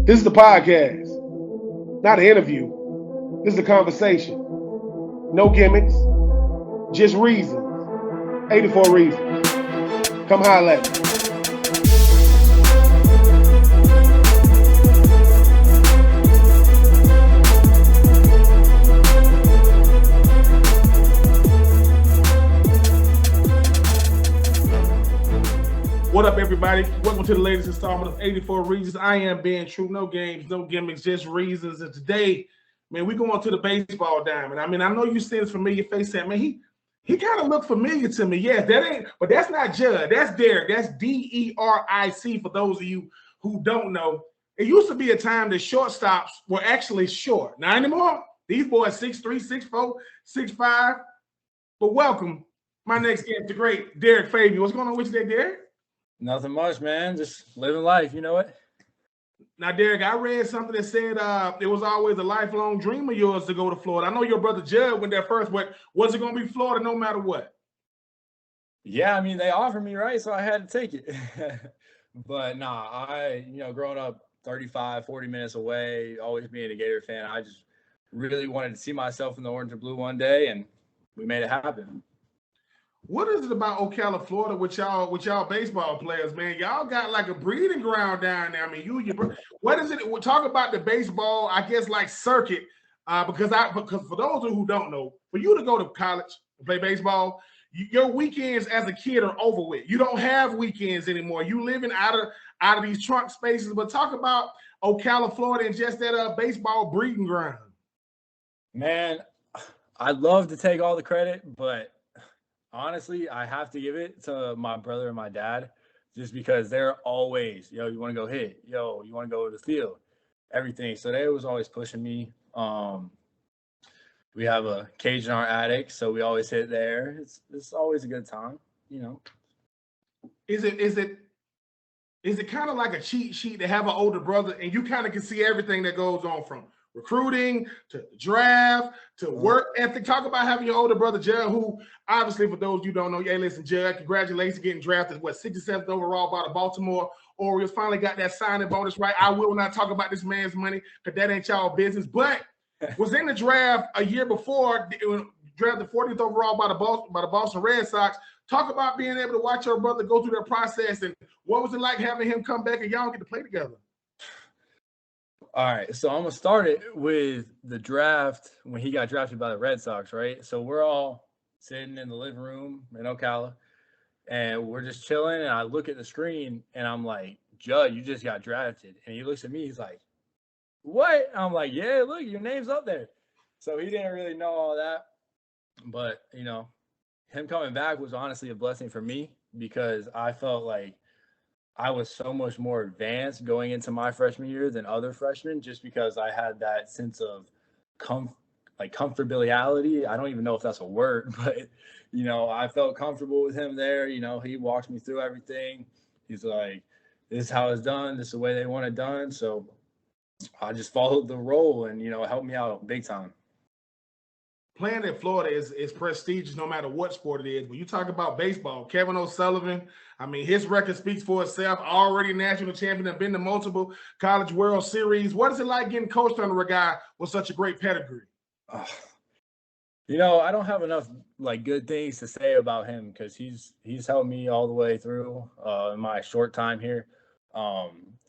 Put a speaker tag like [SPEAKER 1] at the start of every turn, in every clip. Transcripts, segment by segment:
[SPEAKER 1] This is the podcast, not an interview. This is a conversation. No gimmicks, just reasons. 84 reasons. Come holler at me. What up, everybody? Welcome to the latest installment of 84 Reasons. I am being true. No games, no gimmicks, just reasons. And today, man, we going to the baseball diamond. I mean, I know you see this familiar face saying, man, he kind of looked familiar to me. Yes, but that's not Judd. That's Deric. That's D-E-R-I-C for those of you who don't know. It used to be a time that shortstops were actually short. Not anymore. These boys 6'3", 6'4", 6'5". But welcome, my next guest, the great Deric Fabian. What's going on with you today, Deric?
[SPEAKER 2] Nothing much, man. Just living life, you know it.
[SPEAKER 1] Now, Deric, I read something that said it was always a lifelong dream of yours to go to Florida. I know your brother Judd went there first, but was it going to be Florida no matter what?
[SPEAKER 2] Yeah, I mean, they offered me, right? So I had to take it. But nah, growing up 35, 40 minutes away, always being a Gator fan, I just really wanted to see myself in the orange and blue one day, and we made it happen.
[SPEAKER 1] What is it about Ocala, Florida, with y'all baseball players, man? Y'all got like a breeding ground down there. I mean, what is it? We'll talk about the baseball, I guess, like circuit, because for those who don't know, for you to go to college and play baseball, your weekends as a kid are over with. You don't have weekends anymore. You living out of these trunk spaces. But talk about Ocala, Florida, and just that baseball breeding ground.
[SPEAKER 2] Man, I'd love to take all the credit, but honestly, I have to give it to my brother and my dad just because they're always, you want to go hit, you want to go to the field, everything. So they was always pushing me. We have a cage in our attic, so we always hit there. It's always a good time,
[SPEAKER 1] Is it kind of like a cheat sheet to have an older brother and you kind of can see everything that goes on from recruiting to the draft to work ethic? Talk about having your older brother Judd, who obviously, for those you don't know, hey, listen, Judd, congratulations getting drafted 67th overall by the Baltimore Orioles. Finally got that signing bonus right. I will not talk about this man's money because that ain't y'all business, but was in the draft a year before, drafted 40th overall by the Boston Red Sox. Talk about being able to watch your brother go through that process, and what was it like having him come back and y'all get to play together?
[SPEAKER 2] All right, so I'm going to start it with the draft when he got drafted by the Red Sox, right? So we're all sitting in the living room in Ocala, and we're just chilling, and I look at the screen, and I'm like, Judd, you just got drafted. And he looks at me, he's like, what? I'm like, yeah, look, your name's up there. So he didn't really know all that. But, him coming back was honestly a blessing for me because I felt like I was so much more advanced going into my freshman year than other freshmen just because I had that sense of comfortability. I don't even know if that's a word, but, I felt comfortable with him there. He walked me through everything. He's like, this is how it's done. This is the way they want it done. So I just followed the role and, helped me out big time.
[SPEAKER 1] Playing in Florida is prestigious no matter what sport it is. When you talk about baseball, Kevin O'Sullivan, I mean, his record speaks for itself. Already national champion, have been to multiple College World Series. What is it like getting coached under a guy with such a great pedigree?
[SPEAKER 2] I don't have enough good things to say about him because he's helped me all the way through in my short time here.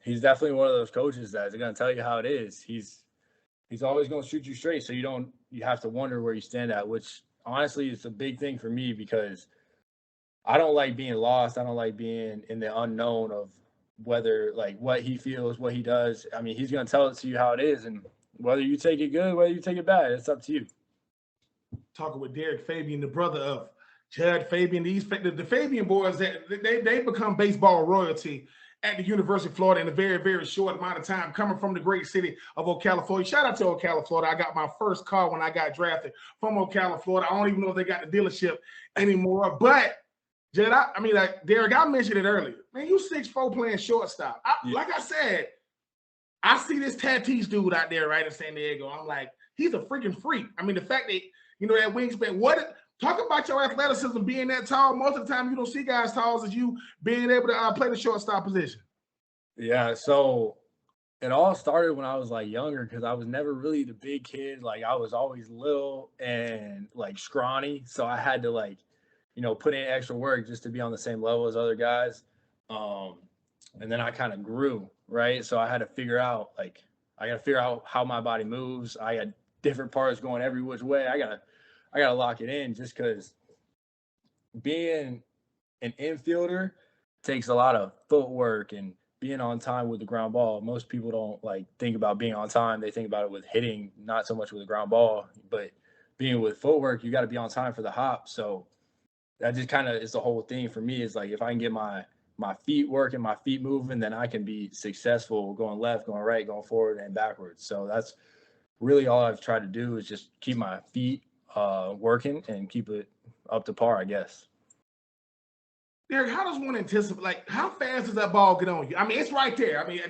[SPEAKER 2] He's definitely one of those coaches that's going to tell you how it is. He's always going to shoot you straight, so you have to wonder where you stand at, which honestly is a big thing for me because I don't like being lost. I don't like being in the unknown of whether what he feels, what he does. I mean, he's going to tell it to you how it is, and whether you take it good, whether you take it bad, it's up to you.
[SPEAKER 1] Talking with Deric Fabian, the brother of Judd Fabian. The Fabian boys, they become baseball royalty at the University of Florida in a very, very short amount of time, coming from the great city of Ocala, Florida. Shout out to Ocala, Florida. I got my first car when I got drafted from Ocala, Florida. I don't even know if they got the dealership anymore. But, Judd, Deric, I mentioned it earlier. Man, you 6'4" playing shortstop. Like I said, I see this Tatis dude out there right in San Diego. I'm like, he's a freaking freak. I mean, the fact that, that wingspan, talk about your athleticism being that tall. Most of the time, you don't see guys tall as you being able to play the shortstop position.
[SPEAKER 2] Yeah, so it all started when I was like younger because I was never really the big kid. Like I was always little and like scrawny, so I had to like, put in extra work just to be on the same level as other guys. Um, and then I kind of grew, right? So I had to figure out like I got to figure out how my body moves. I got different parts going every which way. I gotta lock it in just because being an infielder takes a lot of footwork and being on time with the ground ball. Most people don't like think about being on time. They think about it with hitting, not so much with the ground ball. But being with footwork, you got to be on time for the hop. So that just kind of is the whole thing for me. Is like if I can get my feet working, my feet moving, then I can be successful going left, going right, going forward, and backwards. So that's really all I've tried to do is just keep my feet working and keep it up to par, I guess.
[SPEAKER 1] Derek, how does one anticipate? Like, how fast does that ball get on you? I mean, it's right there. I mean,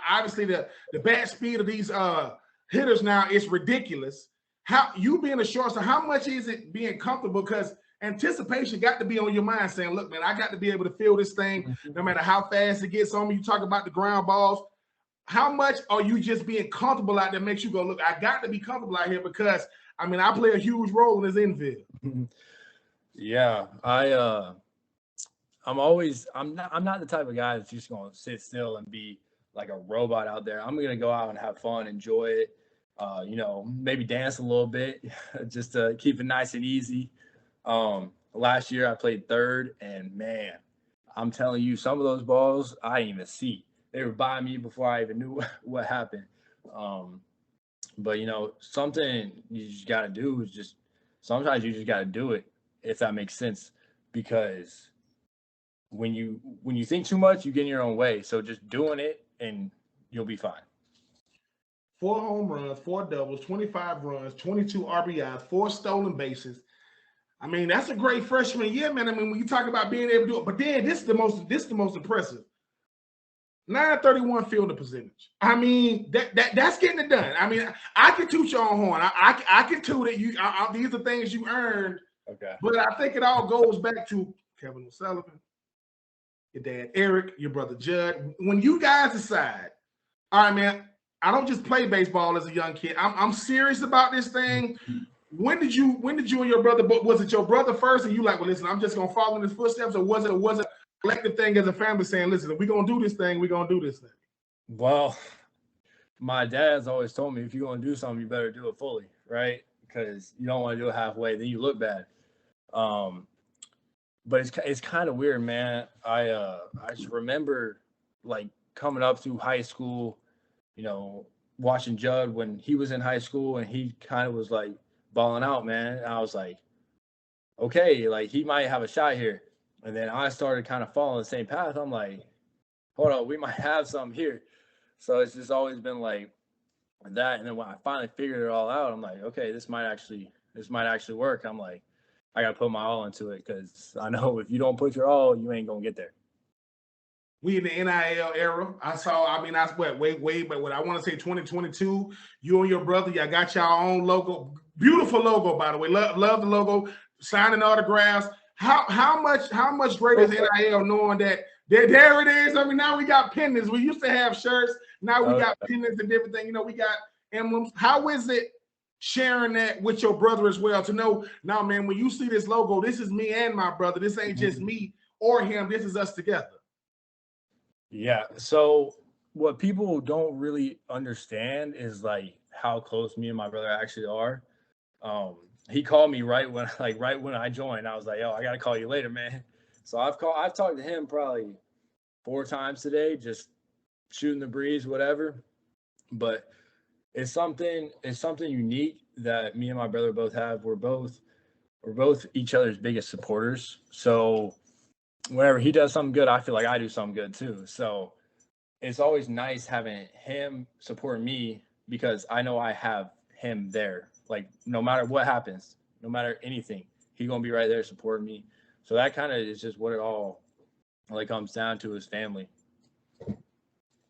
[SPEAKER 1] obviously the bat speed of these hitters now is ridiculous. How you being a shortstop? How much is it being comfortable? Because anticipation got to be on your mind, saying, "Look, man, I got to be able to feel this thing, no matter how fast it gets on me." You talk about the ground balls. How much are you just being comfortable out there makes you go, "Look, I got to be comfortable out here because I mean, I play a huge role in this infield."
[SPEAKER 2] Yeah, I'm not the type of guy that's just gonna sit still and be like a robot out there. I'm gonna go out and have fun, enjoy it. Maybe dance a little bit, just to keep it nice and easy. Last year I played third, and man, I'm telling you, some of those balls I didn't even see. They were by me before I even knew what happened. Um, but something you just got to do is just sometimes you just got to do it, if that makes sense, because when you think too much, you get in your own way. So just doing it and you'll be fine.
[SPEAKER 1] 4 home runs, 4 doubles, 25 runs, 22 RBIs, 4 stolen bases. I mean, that's a great freshman year, man. I mean, when you talk about being able to do it, but then this is the most impressive. 931 fielder percentage. I mean, that's getting it done. I mean, I can toot your own horn. I can toot it. These are things you earned.
[SPEAKER 2] Okay.
[SPEAKER 1] But I think it all goes back to Kevin O'Sullivan, your dad Eric, your brother Judd. When you guys decide, all right, man, I don't just play baseball as a young kid. I'm serious about this thing. When did you and your brother? Was it your brother first, and you like, well, listen, I'm just gonna follow in his footsteps, or was it a collective thing as a family saying, listen, if we're gonna do this thing, we're gonna do this thing?
[SPEAKER 2] Well, my dad's always told me if you're gonna do something, you better do it fully, right? Because you don't want to do it halfway, then you look bad. Um, but it's kind of weird, man. I just remember like coming up through high school, you know, watching Judd when he was in high school and he kind of was like balling out, man. And I was like, okay, like he might have a shot here. And then I started kind of following the same path. I'm like, hold on, we might have something here. So it's just always been like that. And then when I finally figured it all out, I'm like, okay, this might actually work. I'm like, I gotta put my all into it because I know if you don't put your all, you ain't gonna get there.
[SPEAKER 1] We in the NIL era. I swear, way, but what I want to say 2022, you and your brother, y'all got your own logo. Beautiful logo, by the way. Love the logo, signing autographs. How much greater is NIL knowing that there it is? I mean, now we got pendants. We used to have shirts, now we got pendants and different things. You know, we got emblems. How is it sharing that with your brother as well to know, now, man, when you see this logo, this is me and my brother. This ain't just me or him. This is us together.
[SPEAKER 2] Yeah. So what people don't really understand is like how close me and my brother actually are. He called me right when I joined. I was like, yo, I gotta call you later, man. So I've talked to him probably 4 times today, just shooting the breeze, whatever. But it's something unique that me and my brother both have. We're both each other's biggest supporters. So whenever he does something good, I feel like I do something good too. So it's always nice having him support me because I know I have him there. Like no matter what happens, no matter anything, he's gonna be right there supporting me. So that kind of is just what it all like comes down to, is family.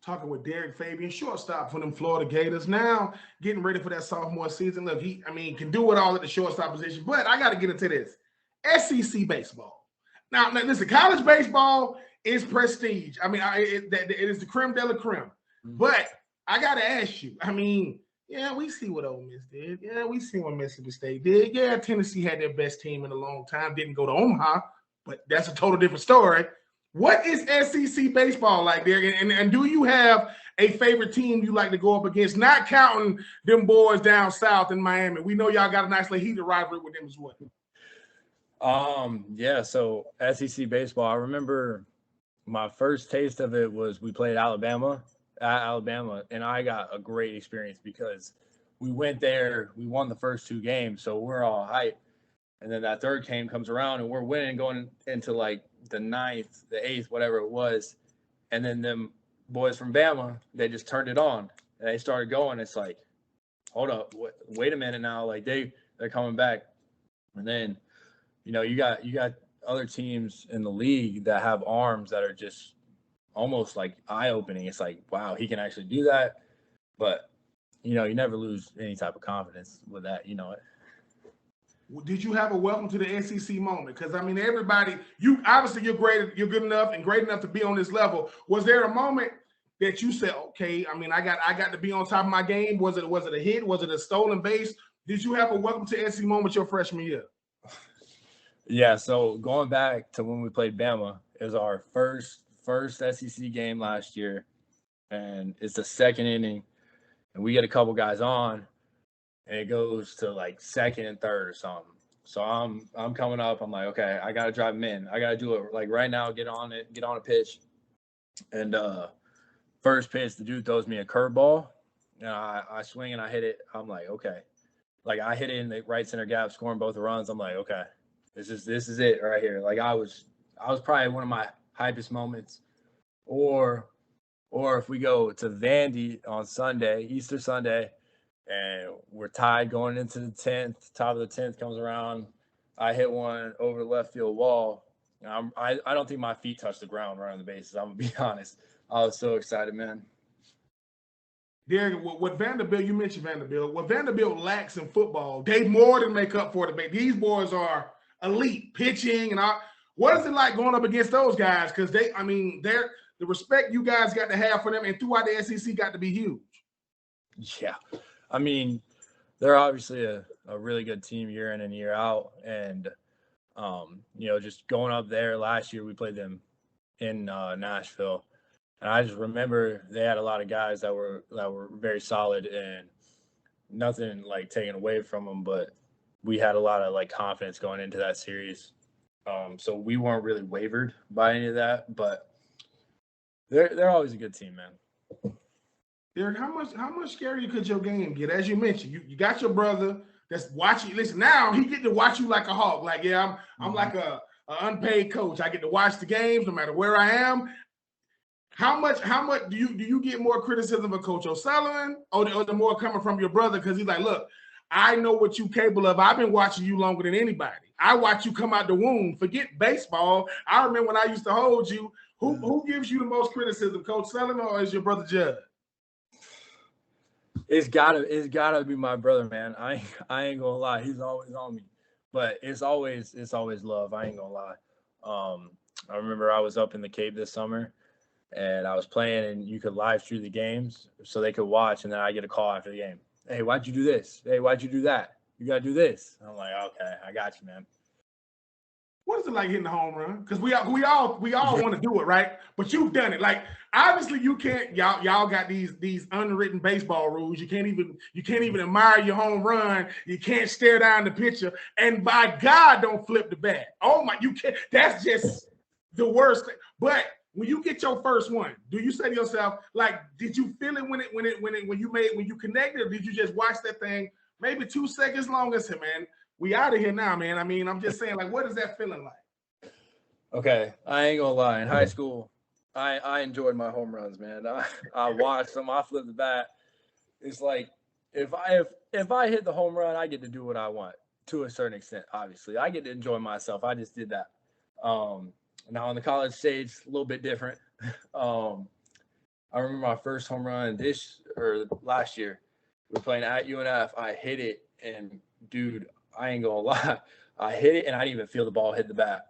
[SPEAKER 1] Talking with Deric Fabian, shortstop for them Florida Gators. Now getting ready for that sophomore season. Look, can do it all at the shortstop position. But I got to get into this. SEC baseball. Now, listen, college baseball is prestige. I mean, it is the creme de la creme. But I got to ask you. I mean, yeah, we see what Ole Miss did. Yeah, we see what Mississippi State did. Yeah, Tennessee had their best team in a long time. Didn't go to Omaha, but that's a total different story. What is SEC baseball like there? And do you have a favorite team you like to go up against? Not counting them boys down south in Miami. We know y'all got a nice little heated rivalry with them as well.
[SPEAKER 2] Yeah, so SEC baseball, I remember my first taste of it was we played Alabama at Alabama, and I got a great experience because we went there, we won the first 2 games, so we're all hyped. And then that third game comes around and we're winning going into like the 9th, the 8th, whatever it was. And then them boys from Bama, they just turned it on and they started going. It's like, hold up, wait a minute now. Like they're coming back. And then, you know, you got other teams in the league that have arms that are just almost like eye-opening. It's like, wow, he can actually do that. But, you know, you never lose any type of confidence with that, you know.
[SPEAKER 1] Did you have a welcome to the SEC moment? Because I mean, everybody, you obviously you're good enough and great enough to be on this level. Was there a moment that you said, okay, I mean, I got to be on top of my game? Was it a hit? Was it a stolen base? Did you have a welcome to SEC moment your freshman year?
[SPEAKER 2] Yeah, so going back to when we played Bama, it was our first SEC game last year, and it's the second inning, and we get a couple guys on, and it goes to like second and third or something. So I'm coming up. I'm like, okay, I gotta drive him in. I gotta do it like right now. Get on a pitch. And first pitch, the dude throws me a curveball, and I swing and I hit it. I'm like, okay, like I hit it in the right center gap, scoring both the runs. I'm like, okay, this is it right here. Like I was probably one of my hypest moments. Or if we go to Vandy on Sunday, Easter Sunday, and we're tied going into the 10th. Top of the 10th comes around. I hit one over the left field wall. I don't think my feet touched the ground right on the bases. I'm going to be honest. I was so excited, man.
[SPEAKER 1] Deric, what Vanderbilt, you mentioned Vanderbilt. What Vanderbilt lacks in football, they more than make up for it. These boys are elite pitching and all. What is it like going up against those guys? Because the respect you guys got to have for them and throughout the SEC got to be huge.
[SPEAKER 2] Yeah. I mean, they're obviously a really good team year in and year out. And, you know, just going up there last year, we played them in Nashville. And I just remember they had a lot of guys that were very solid and nothing like taken away from them. But we had a lot of like confidence going into that series. So we weren't really wavered by any of that. But they're always a good team, man.
[SPEAKER 1] Deric, how much scarier could your game get? As you mentioned, you got your brother that's watching. Listen, now he get to watch you like a hawk. Like, yeah, I'm like a unpaid coach. I get to watch the games no matter where I am. How much do you get more criticism of Coach O'Sullivan or the more coming from your brother? Because he's like, look, I know what you're capable of. I've been watching you longer than anybody. I watch you come out the womb. Forget baseball. I remember when I used to hold you. Who gives you the most criticism, Coach Sullivan or is your brother Judd?
[SPEAKER 2] It's gotta be my brother, man. I ain't gonna lie. He's always on me, but it's always love. I ain't gonna lie. I remember I was up in the Cape this summer, and I was playing, and you could live stream the games so they could watch, and then I get a call after the game. Hey, why'd you do this? Hey, why'd you do that? You gotta do this. And I'm like, okay, I got you, man.
[SPEAKER 1] What is it like hitting a home run? Because we all want to do it, right? But you've done it. Like obviously you can't. Y'all got these unwritten baseball rules. You can't even admire your home run. You can't stare down the pitcher. And by God, don't flip the bat. Oh my, you can't. That's just the worst thing. But when you get your first one, do you say to yourself, like, did you feel it when you connected, or did you just watch that thing maybe 2 seconds long and say, man, we out of here now, man? I mean, I'm just saying, like, what is that feeling like?
[SPEAKER 2] Okay, I ain't gonna lie. In high school, I enjoyed my home runs, man. I watched them. I flipped the bat. It's like if I hit the home run, I get to do what I want to a certain extent. Obviously, I get to enjoy myself. I just did that. Now on the college stage, a little bit different. I remember my first home run last year. We were playing at UNF. I hit it, and dude, I ain't gonna lie, I hit it, and I didn't even feel the ball hit the bat.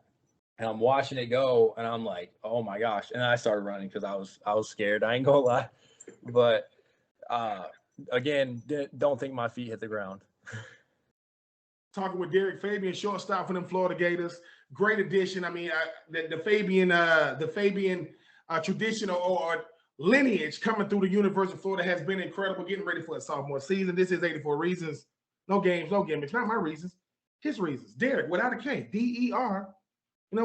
[SPEAKER 2] And I'm watching it go, and I'm like, oh my gosh! And I started running because I was scared. I ain't gonna lie, but Again, don't think my feet hit the ground.
[SPEAKER 1] Talking with Deric Fabian, shortstop for them Florida Gators. Great addition. I mean, the Fabian traditional or lineage coming through the University of Florida has been incredible. Getting ready for a sophomore season. This is 84 Reasons. No games, no gimmicks. Not my reasons. His reasons. Deric without a K. D-E-R.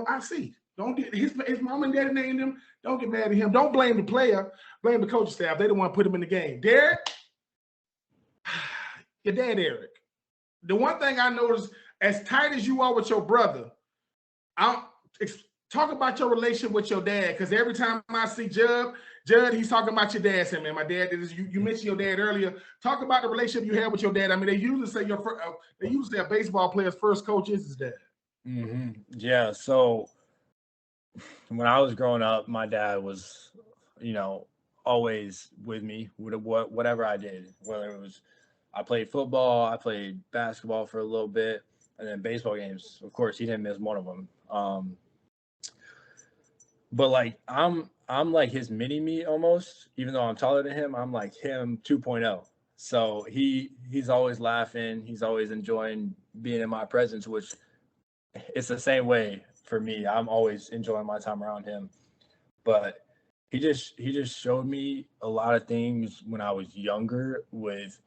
[SPEAKER 1] I see. Don't get his mom and daddy named him. Don't get mad at him. Don't blame the player. Blame the coaching staff. They don't want to put him in the game. Deric, your dad, Eric. The one thing I noticed, as tight as you are with your brother, talk about your relationship with your dad. Because every time I see Judd, he's talking about your dad. Saying, "Man, my dad did this." You mentioned your dad earlier. Talk about the relationship you have with your dad. I mean, they usually say a baseball player's first coach is his dad.
[SPEAKER 2] Mm-hmm. Yeah. So when I was growing up, my dad was, always with me with whatever I did, whether it was I played football, I played basketball for a little bit, and then baseball games. Of course, he didn't miss one of them. But like I'm like his mini me almost, even though I'm taller than him. I'm like him 2.0. So he's always laughing. He's always enjoying being in my presence, which it's the same way for me. I'm always enjoying my time around him. But he just showed me a lot of things when I was younger, with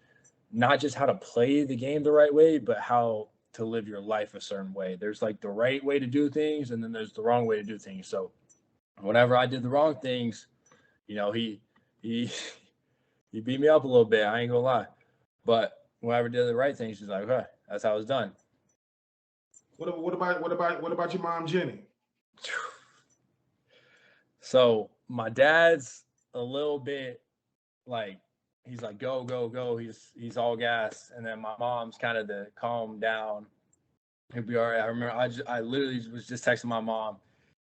[SPEAKER 2] not just how to play the game the right way, but how to live your life a certain way. There's like the right way to do things, and then there's the wrong way to do things. So whenever I did the wrong things, he he beat me up a little bit. I ain't gonna lie. But whenever I did the right things, he's like, okay, that's how it's done.
[SPEAKER 1] What about your mom, Jenny?
[SPEAKER 2] So my dad's a little bit like, he's like, go, go, go. He's all gas. And then my mom's kind of the calm down. He'll be all right. I remember I literally was just texting my mom,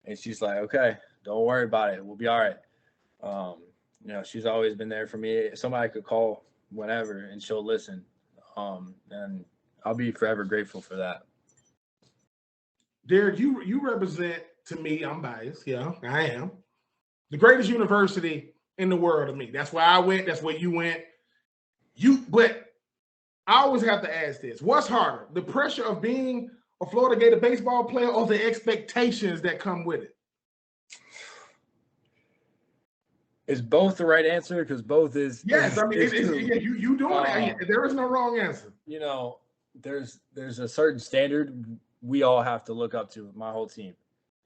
[SPEAKER 2] and she's like, okay, don't worry about it. We'll be all right. She's always been there for me. Somebody could call whenever, and she'll listen. And I'll be forever grateful for that.
[SPEAKER 1] Deric, you represent, to me, I'm biased. Yeah, I am. The greatest university in the world to me. That's where I went. That's where you went. But I always have to ask this. What's harder, the pressure of being a Florida Gator baseball player or the expectations that come with it?
[SPEAKER 2] Is both the right answer? Because both is.
[SPEAKER 1] Yes, I mean, you doing it. There is no wrong answer.
[SPEAKER 2] There's a certain standard we all have to look up to, my whole team.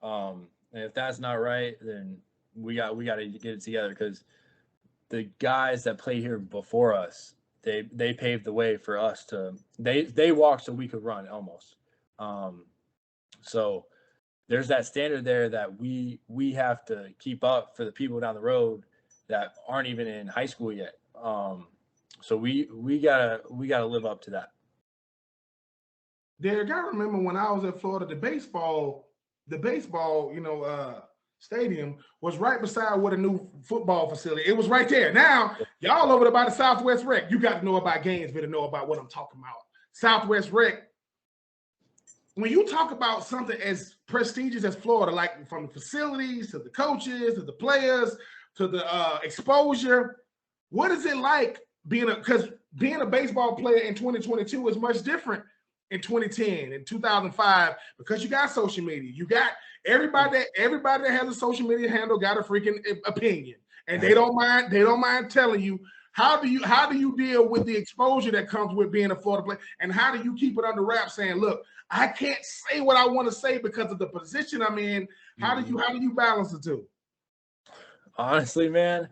[SPEAKER 2] And if that's not right, then we got to get it together, because the guys that played here before us, they paved the way for us to they walked so we could run almost. So there's that standard there that we have to keep up for the people down the road that aren't even in high school yet. So we gotta live up to that.
[SPEAKER 1] Deric, I remember when I was at Florida, the baseball, stadium was right beside where the new football facility. It was right there. Now, y'all over there by the Southwest Rec. You got to know about Gainesville to know about what I'm talking about. Southwest Rec. When you talk about something as prestigious as Florida, like from the facilities to the coaches to the players to the exposure, what is it like being a baseball player in 2022 is much different in 2010 and 2005, because you got social media. You got everybody that has a social media handle got a freaking opinion, and they don't mind telling you. How do you deal with the exposure that comes with being a Florida player, and how do you keep it under wraps, saying, look, I can't say what I want to say because of the position I'm in? How do you balance the two?
[SPEAKER 2] Honestly, man,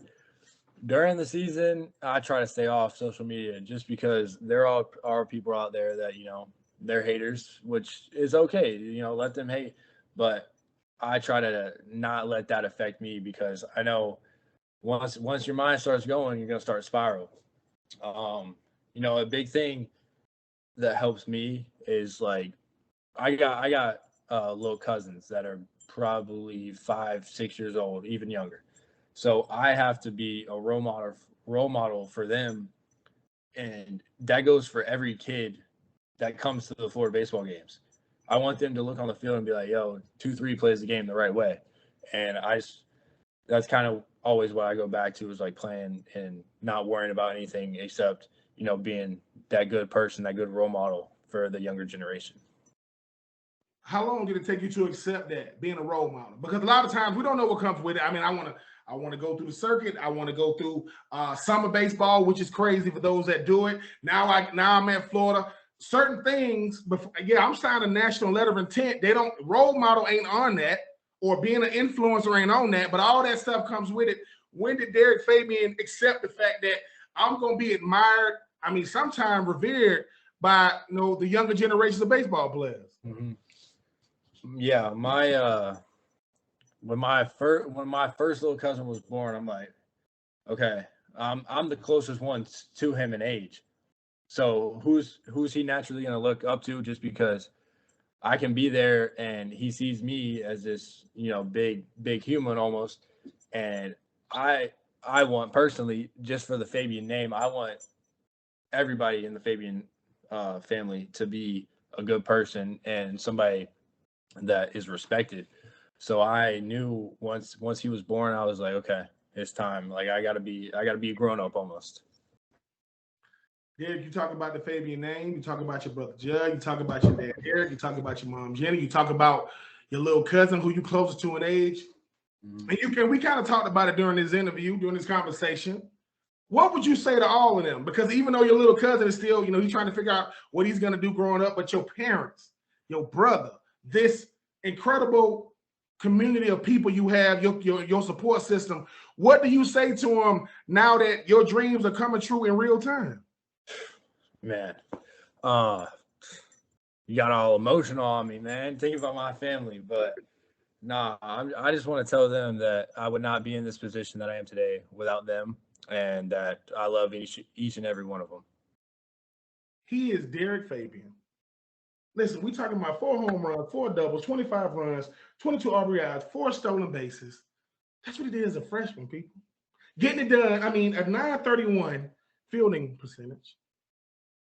[SPEAKER 2] during the season, I try to stay off social media, just because there are people out there that, they're haters, which is okay. Let them hate. But I try to not let that affect me, because I know once your mind starts going, you're going to start spiral. A big thing that helps me is, like, I got little cousins that are probably 5-6 years old, even younger. So I have to be a role model for them. And that goes for every kid that comes to the Florida baseball games. I want them to look on the field and be like, yo, 2-3 plays the game the right way. And that's kind of always what I go back to is like playing and not worrying about anything except, you know, being that good person, that good role model for the younger generation.
[SPEAKER 1] How long did it take you to accept that, being a role model? Because a lot of times we don't know what comes with it. I mean, I want to go through the circuit. I want to go through summer baseball, which is crazy for those that do it. Now I'm at Florida. Certain things, before, yeah, I'm signing a national letter of intent. They don't, role model ain't on that, or being an influencer ain't on that, but all that stuff comes with it. When did Deric Fabian accept the fact that I'm going to be admired, I mean, sometimes revered by, you know, the younger generations of baseball players?
[SPEAKER 2] Mm-hmm. Yeah, when my first little cousin was born, I'm like, okay, I'm the closest one to him in age. So who's he naturally gonna look up to just because I can be there and he sees me as this, you know, big human almost. And I want personally, just for the Fabian name, I want everybody in the Fabian family to be a good person and somebody that is respected. So I knew once he was born, I was like, okay, it's time. Like I gotta be a grown up almost.
[SPEAKER 1] Derek, you talk about the Fabian name, you talk about your brother Judd, you talk about your dad Eric, you talk about your mom Jenny, you talk about your little cousin who you closest to in age. Mm-hmm. And we kind of talked about it during this interview, during this conversation. What would you say to all of them? Because even though your little cousin is still, you know, he's trying to figure out what he's going to do growing up, but your parents, your brother, this incredible community of people you have, your support system, what do you say to them now that your dreams are coming true in real time?
[SPEAKER 2] Man, you got all emotional on me, man. Thinking about my family, but nah, I just want to tell them that I would not be in this position that I am today without them, and that I love each and every one of them.
[SPEAKER 1] He is Deric Fabian. Listen, we talking about 4 home runs, 4 doubles, 25 runs, 22 RBIs, 4 stolen bases. That's what he did as a freshman, people. Getting it done, I mean, a 931 fielding percentage.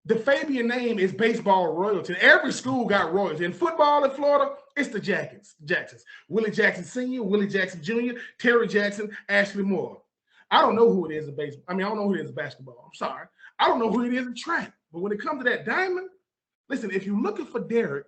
[SPEAKER 1] The Fabian name is baseball royalty. Every school got royalty. In football in Florida, it's the Jacksons. Willie Jackson Sr., Willie Jackson Jr., Terry Jackson, Ashley Moore. I don't know who it is in baseball. I mean, I don't know who it is in basketball. I'm sorry. I don't know who it is in track. But when it comes to that diamond, listen, if you're looking for Deric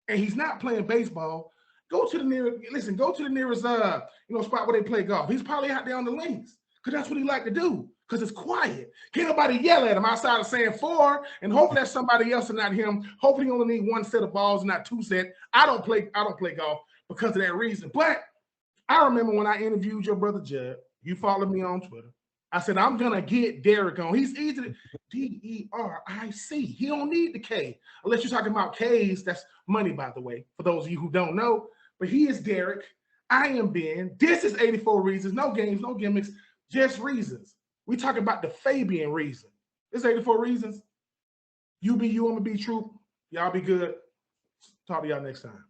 [SPEAKER 1] and he's not playing baseball, go to the nearest spot where they play golf. He's probably out there on the links because that's what he like to do. Because it's quiet. Can't nobody yell at him outside of saying 4, and hopefully that's somebody else and not him. Hopefully he only need 1 set of balls, not 2 set. I don't play golf because of that reason. But I remember when I interviewed your brother Judd, you followed me on Twitter. I said, I'm gonna get Deric on. He's easy to Deric. He don't need the K. Unless you're talking about K's, that's money, by the way, for those of you who don't know. But he is Deric. I am Ben. This is 84 Reasons. No games, no gimmicks, just reasons. We talking about the Fabian reason. It's 84 Reasons. You be you, I'm gonna be true. Y'all be good. Talk to y'all next time.